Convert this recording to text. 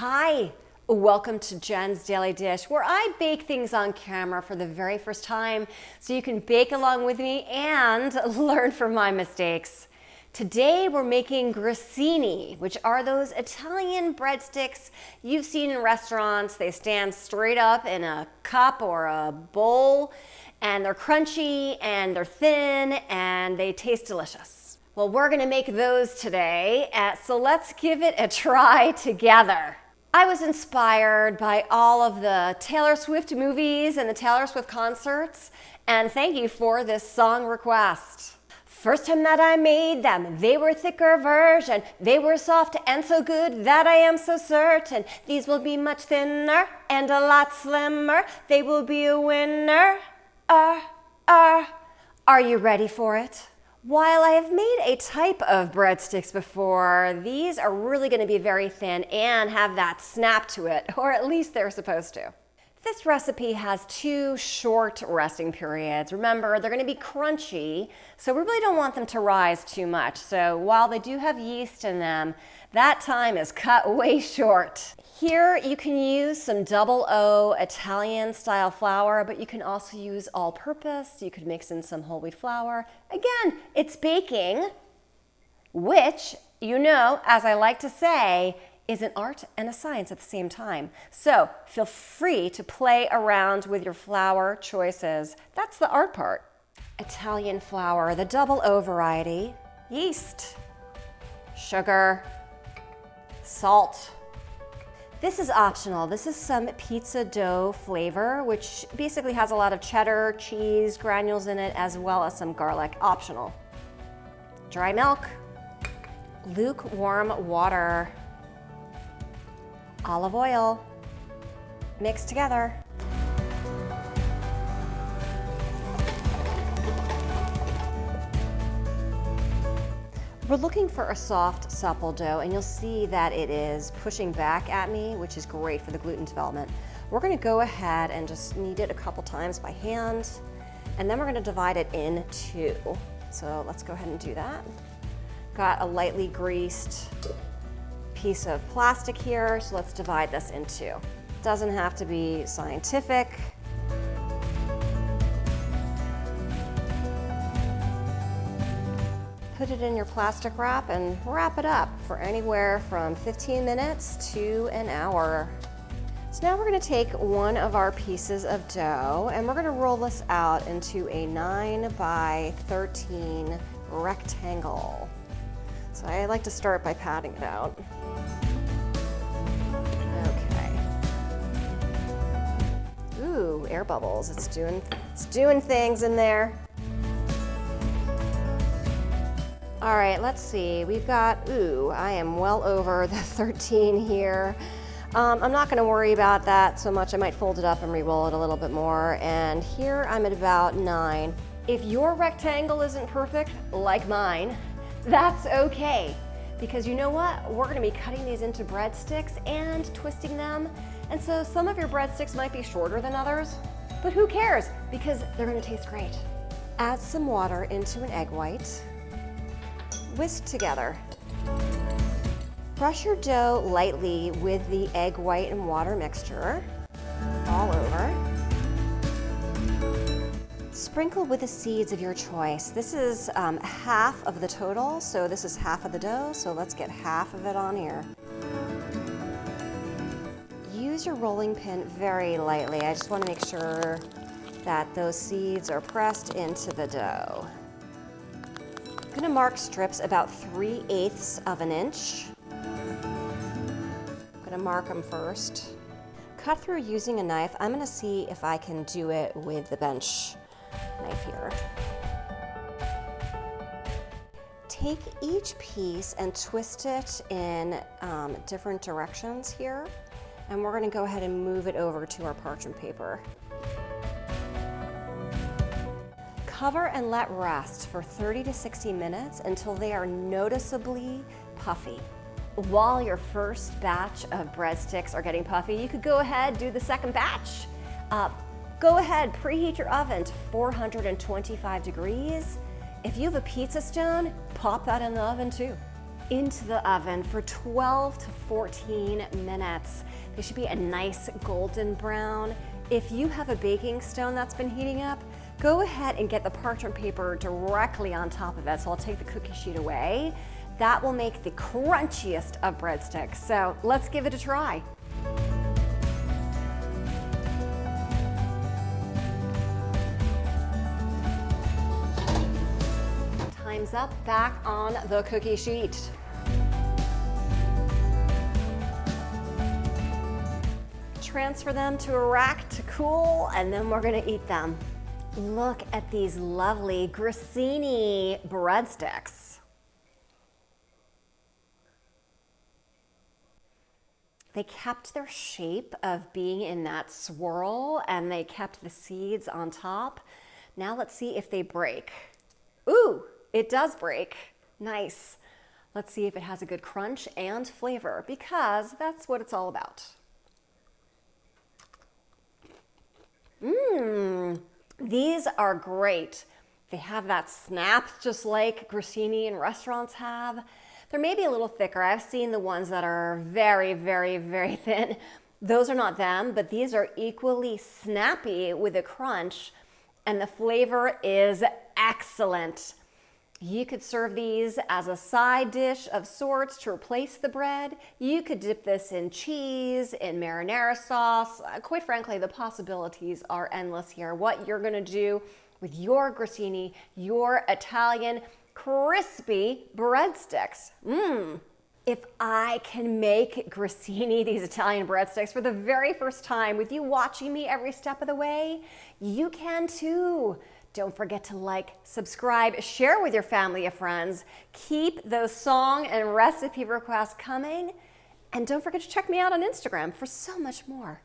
Hi, welcome to Jen's Daily Dish, where I bake things on camera for the very first time so you can bake along with me and learn from my mistakes. Today we're making grissini, which are those Italian breadsticks you've seen in restaurants. They stand straight up in a cup or a bowl, and they're crunchy and they're thin and they taste delicious. Well, we're gonna make those today, so let's give it a try together. I was inspired by all of the Taylor Swift movies and the Taylor Swift concerts, and thank you for this song request. First time that I made them, they were thicker version. They were soft and so good that I am so certain. These will be much thinner and a lot slimmer. They will be a winner. Are you ready for it? While I have made a type of breadsticks before, these are really going to be very thin and have that snap to it, or at least they're supposed to. This recipe has 2 short resting periods. Remember, they're going to be crunchy, so we really don't want them to rise too much. So while they do have yeast in them, that time is cut way short. Here you can use some double O Italian style flour, but you can also use all-purpose. You could mix in some whole wheat flour. Again, it's baking, which, you know, as I like to say, is an art and a science at the same time. So feel free to play around with your flour choices. That's the art part. Italian flour, the double O variety, yeast, sugar, salt. This is optional. This is some pizza dough flavor, which basically has a lot of cheddar, cheese, granules in it, as well as some garlic, optional. Dry milk, lukewarm water, olive oil, mix together. We're looking for a soft, supple dough, and you'll see that it is pushing back at me, which is great for the gluten development. We're gonna go ahead and just knead it a couple times by hand, and then we're gonna divide it in 2. So let's go ahead and do that. Got a lightly greased piece of plastic here, so let's divide this in 2. Doesn't have to be scientific. Put it in your plastic wrap and wrap it up for anywhere from 15 minutes to an hour. So now we're going to take one of our pieces of dough and we're going to roll this out into a 9 by 13 rectangle. So I like to start by patting it out. Okay. Ooh, air bubbles. It's doing things in there. All right, let's see. We've got, I am well over the 13 here. I'm not gonna worry about that so much. I might fold it up and re-roll it a little bit more. And here I'm at about 9. If your rectangle isn't perfect, like mine, that's okay. Because you know what? We're gonna be cutting these into breadsticks and twisting them. And so some of your breadsticks might be shorter than others, but who cares? Because they're gonna taste great. Add some water into an egg white. Whisk together. Brush your dough lightly with the egg white and water mixture all over. Sprinkle with the seeds of your choice. This is half of the total, so this is half of the dough, so let's get half of it on here. Use your rolling pin very lightly. I just want to make sure that those seeds are pressed into the dough. I'm going to mark strips about 3/8 of an inch. I'm going to mark them first. Cut through using a knife. I'm going to see if I can do it with the bench knife here. Take each piece and twist it in different directions here. And we're going to go ahead and move it over to our parchment paper. Cover and let rest for 30 to 60 minutes until they are noticeably puffy. While your first batch of breadsticks are getting puffy, you could go ahead, do the second batch. Go ahead, preheat your oven to 425 degrees. If you have a pizza stone, pop that in the oven too. into the oven for 12 to 14 minutes. They should be a nice golden brown. If you have a baking stone that's been heating up, go ahead and get the parchment paper directly on top of it. So I'll take the cookie sheet away. That will make the crunchiest of breadsticks. So let's give it a try. Time's up, back on the cookie sheet. Transfer them to a rack to cool, and then we're gonna eat them. Look at these lovely Grissini breadsticks. They kept their shape of being in that swirl, and they kept the seeds on top. Now let's see if they break. Ooh, it does break. Nice. Let's see if it has a good crunch and flavor, because that's what it's all about. These are great. They have that snap just like Grissini in restaurants have. They're maybe a little thicker. I've seen the ones that are very, very, very thin. Those are not them, but these are equally snappy with a crunch, and the flavor is excellent. You could serve these as a side dish of sorts to replace the bread. You could dip this in cheese, in marinara sauce. Quite frankly, the possibilities are endless here. What you're gonna do with your Grissini, your Italian crispy breadsticks. If I can make Grissini, these Italian breadsticks, for the very first time with you watching me every step of the way, you can too. Don't forget to like, subscribe, share with your family and friends. Keep those song and recipe requests coming. And don't forget to check me out on Instagram for so much more.